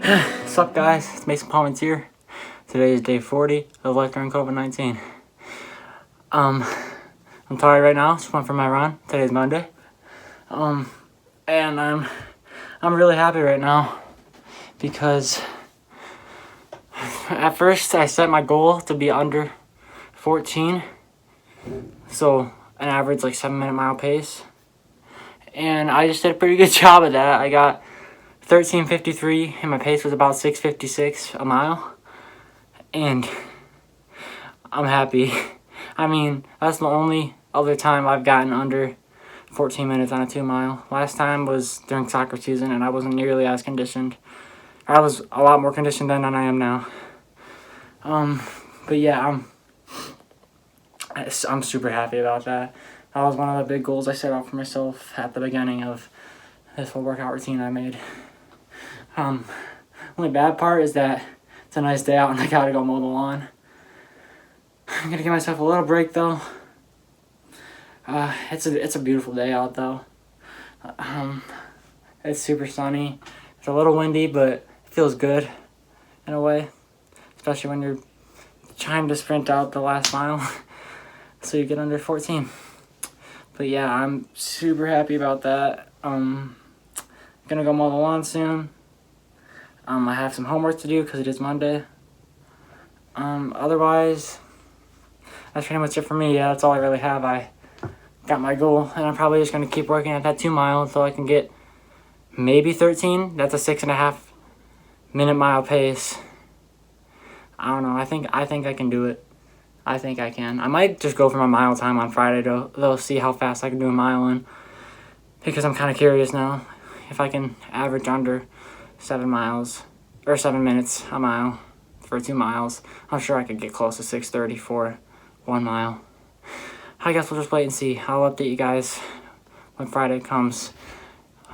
What's up, guys? It's Mason Palmans here. Today is day 40 of life during COVID-19. I'm tired right now. Just went for my run. Today's Monday. And I'm really happy right now because at first I set my goal to be under 14, so an average like 7-minute mile pace, and I just did a pretty good job of that. I got 13:53 and my pace was about 6:56 a mile, and I'm happy. I mean, that's the only other time I've gotten under 14 minutes on a 2-mile. Last time was during soccer season, and I wasn't nearly as conditioned. I was a lot more conditioned then than I am now. But yeah, I'm super happy about that. That was one of the big goals I set out for myself at the beginning of this whole workout routine I made. Only bad part is that it's a nice day out and I gotta go mow the lawn. I'm gonna give myself a little break though. It's a beautiful day out though. It's super sunny. It's a little windy, but it feels good in a way, especially when you're trying to sprint out the last mile so you get under 14. But yeah, I'm super happy about that. Gonna go mow the lawn soon. I have some homework to do because it is Monday. Otherwise, that's pretty much it for me. Yeah, that's all I really have. I got my goal, and I'm probably just going to keep working at that 2-mile until I can get maybe 13. That's a 6.5-minute mile pace. I don't know. I think I can do it. I think I can. I might just go for my mile time on Friday to see how fast I can do a mile in, because I'm kind of curious now if I can average under 7 minutes a mile for 2 miles. I'm sure I could get close to 6:30 for 1 mile. I guess we'll just wait and see. I'll update you guys when Friday comes.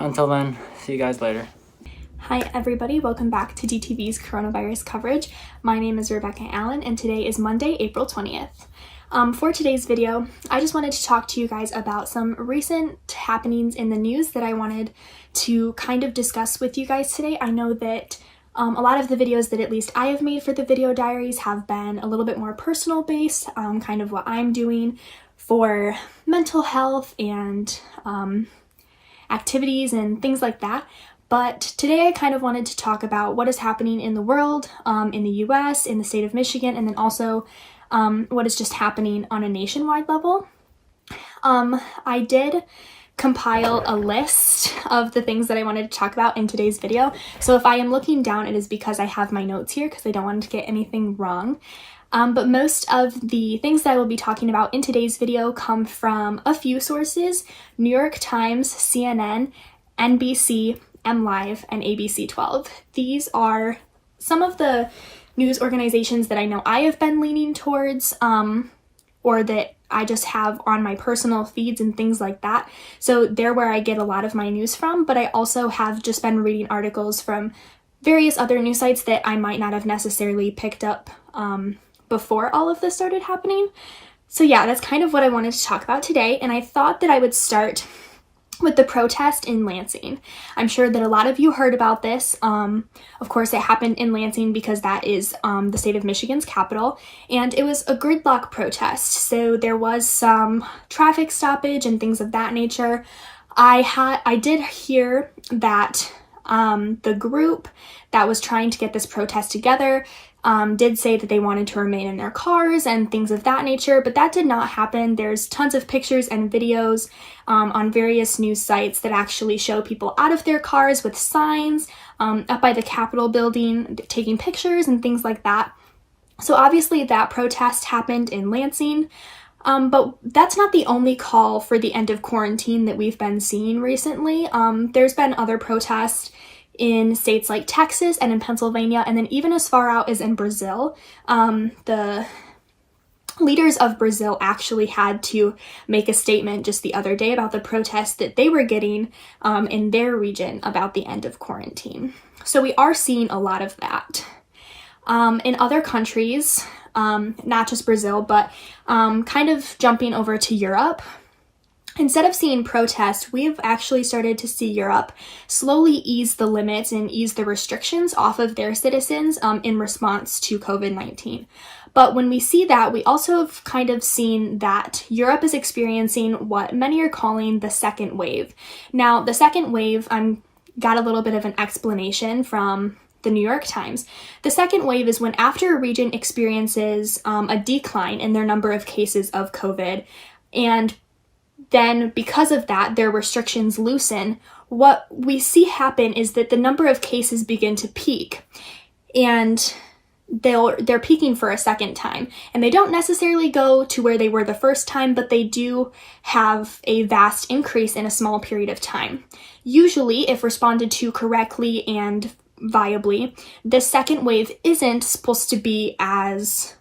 Until then, see you guys later. Hi everybody, welcome back to DTV's coronavirus coverage. My name is Rebecca Allen and today is Monday, April 20th. For today's video, I just wanted to talk to you guys about some recent happenings in the news that I wanted to kind of discuss with you guys today. I know that a lot of the videos that at least I have made for the video diaries have been a little bit more personal based, kind of what I'm doing for mental health and activities and things like that. But today I kind of wanted to talk about what is happening in the world, in the US, in the state of Michigan, and then also what is just happening on a nationwide level. I did compile a list of the things that I wanted to talk about in today's video. So if I am looking down, it is because I have my notes here because I don't want to get anything wrong. But most of the things that I will be talking about in today's video come from a few sources: New York Times, CNN, NBC, MLive, and ABC 12. These are some of the news organizations that I know I have been leaning towards, or that I just have on my personal feeds and things like that. So they're where I get a lot of my news from, but I also have just been reading articles from various other news sites that I might not have necessarily picked up before all of this started happening. So yeah, that's kind of what I wanted to talk about today, and I thought that I would start with the protest in Lansing. I'm sure that a lot of you heard about this. Of course, it happened in Lansing because that is the state of Michigan's capital, and it was a gridlock protest. So there was some traffic stoppage and things of that nature. I did hear that the group that was trying to get this protest together did say that they wanted to remain in their cars and things of that nature, but that did not happen. There's tons of pictures and videos on various news sites that actually show people out of their cars with signs up by the Capitol building, taking pictures and things like that. So obviously that protest happened in Lansing, but that's not the only call for the end of quarantine that we've been seeing recently. There's been other protests in states like Texas and in Pennsylvania, and then even as far out as in Brazil. The leaders of Brazil actually had to make a statement just the other day about the protests that they were getting in their region about the end of quarantine. So we are seeing a lot of that. In other countries, not just Brazil, but kind of jumping over to Europe, Instead of seeing protests, we've actually started to see Europe slowly ease the limits and ease the restrictions off of their citizens in response to COVID-19. But when we see that, we also have kind of seen that Europe is experiencing what many are calling the second wave. Now, the second wave, got a little bit of an explanation from the New York Times. The second wave is when after a region experiences a decline in their number of cases of COVID, and then because of that, their restrictions loosen, what we see happen is that the number of cases begin to peak, and they're peaking for a second time. And they don't necessarily go to where they were the first time, but they do have a vast increase in a small period of time. Usually, if responded to correctly and viably, this second wave isn't supposed to be as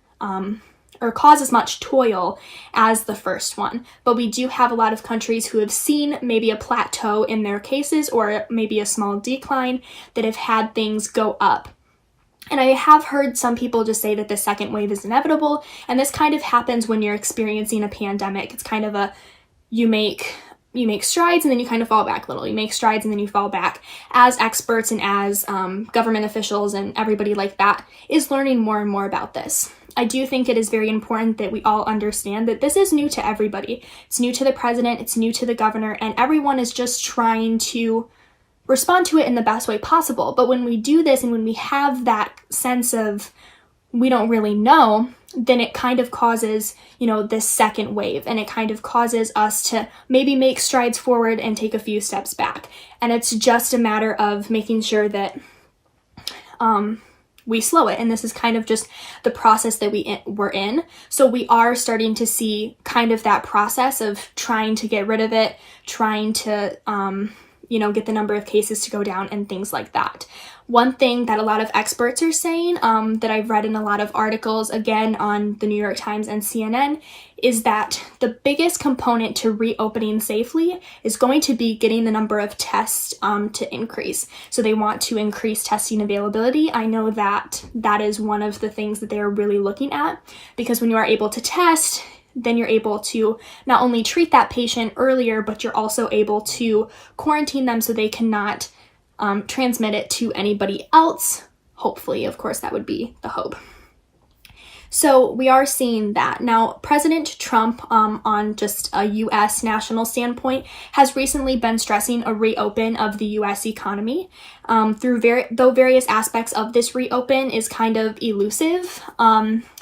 or cause as much toil as the first one. But we do have a lot of countries who have seen maybe a plateau in their cases or maybe a small decline that have had things go up. And I have heard some people just say that the second wave is inevitable, and this kind of happens when you're experiencing a pandemic. It's kind of you make strides and then you kind of fall back a little. You make strides and then you fall back. As experts and as government officials and everybody like that is learning more and more about this. I do think it is very important that we all understand that this is new to everybody. It's new to the president, it's new to the governor, and everyone is just trying to respond to it in the best way possible. But when we do this and when we have that sense of we don't really know, then it kind of causes, this second wave, and it kind of causes us to maybe make strides forward and take a few steps back. And it's just a matter of making sure that we slow it. And this is kind of just the process that we're in. So we are starting to see kind of that process of trying to get rid of it, trying to, get the number of cases to go down and things like that. One thing that a lot of experts are saying, that I've read in a lot of articles, again, on the New York Times and CNN, is that the biggest component to reopening safely is going to be getting the number of tests to increase. So they want to increase testing availability. I know that is one of the things that they're really looking at, because when you are able to test, then you're able to not only treat that patient earlier, but you're also able to quarantine them so they cannot transmit it to anybody else. Hopefully, of course, that would be the hope. So we are seeing that. Now, President Trump, on just a U.S. national standpoint, has recently been stressing a reopen of the U.S. economy. Though various aspects of this reopen is kind of elusive,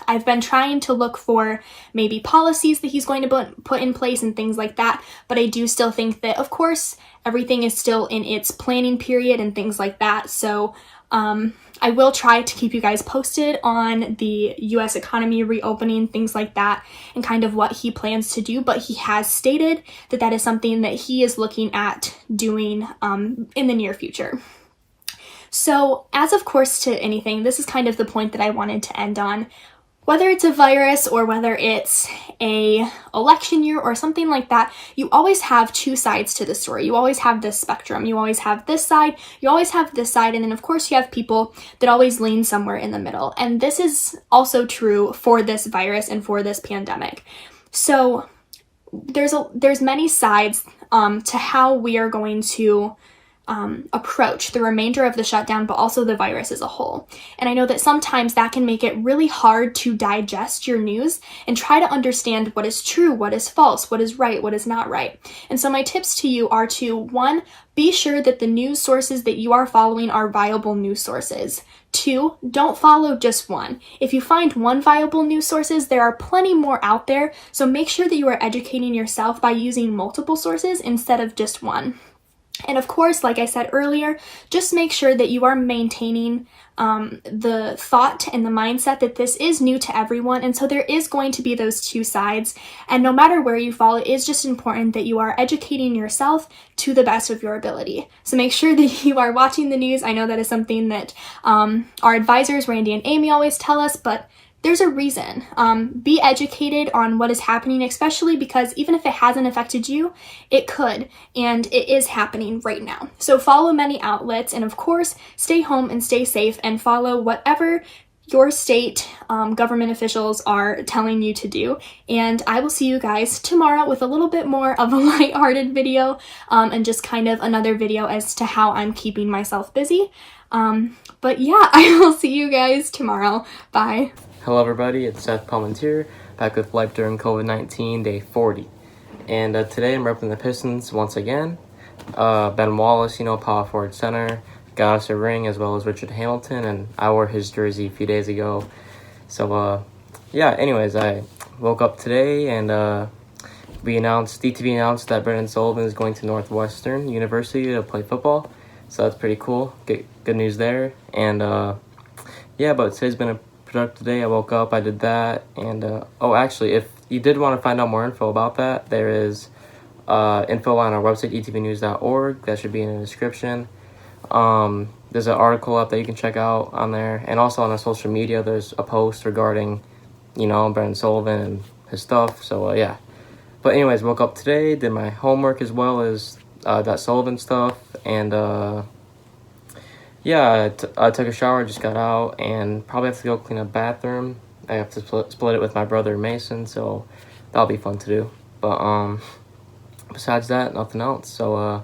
I've been trying to look for maybe policies that he's going to put in place and things like that, but I do still think that, of course, everything is still in its planning period and things like that. So I will try to keep you guys posted on the U.S. economy reopening, things like that, and kind of what he plans to do. But he has stated that that is something that he is looking at doing in the near future. So, as of course to anything, this is kind of the point that I wanted to end on. Whether it's a virus or whether it's a election year or something like that, you always have two sides to the story. You always have this spectrum. You always have this side, you always have this side, and then of course you have people that always lean somewhere in the middle. And this is also true for this virus and for this pandemic. So there's many sides to how we are going to approach the remainder of the shutdown, but also the virus as a whole. And I know that sometimes that can make it really hard to digest your news and try to understand what is true, what is false, what is right, what is not right. And so my tips to you are to, 1, be sure that the news sources that you are following are viable news sources. 2, don't follow just one. If you find one viable news sources, there are plenty more out there, so make sure that you are educating yourself by using multiple sources instead of just one. And of course, like I said earlier, just make sure that you are maintaining the thought and the mindset that this is new to everyone. And so there is going to be those two sides. And no matter where you fall, it is just important that you are educating yourself to the best of your ability. So make sure that you are watching the news. I know that is something that our advisors, Randy and Amy, always tell us, but there's a reason. Be educated on what is happening, especially because even if it hasn't affected you, it could, and it is happening right now. So follow many outlets, and of course, stay home and stay safe, and follow whatever your state government officials are telling you to do. And I will see you guys tomorrow with a little bit more of a lighthearted video and just kind of another video as to how I'm keeping myself busy. But yeah, I will see you guys tomorrow. Bye. Hello everybody, it's Seth Palmentier, back with Life During COVID-19, day 40. And today I'm representing the Pistons once again. Ben Wallace, power forward center, got us a ring, as well as Richard Hamilton, and I wore his jersey a few days ago. So yeah, anyways, I woke up today and DTV announced that Brendan Sullivan is going to Northwestern University to play football. So that's pretty cool. Good news there. And yeah, but today's been a productive day. I woke up, I did that, and oh, actually, if you did want to find out more info about that, there is info on our website, etvnews.org. That should be in the description. There's an article up that you can check out on there, and also on our social media there's a post regarding Brendan Sullivan and his stuff. So yeah, but anyways, woke up today, did my homework as well as that Sullivan stuff, and yeah, I took a shower, just got out, and probably have to go clean up bathroom. I have to split it with my brother Mason, so that'll be fun to do. But besides that, nothing else. So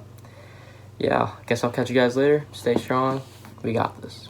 yeah, I guess I'll catch you guys later. Stay strong. We got this.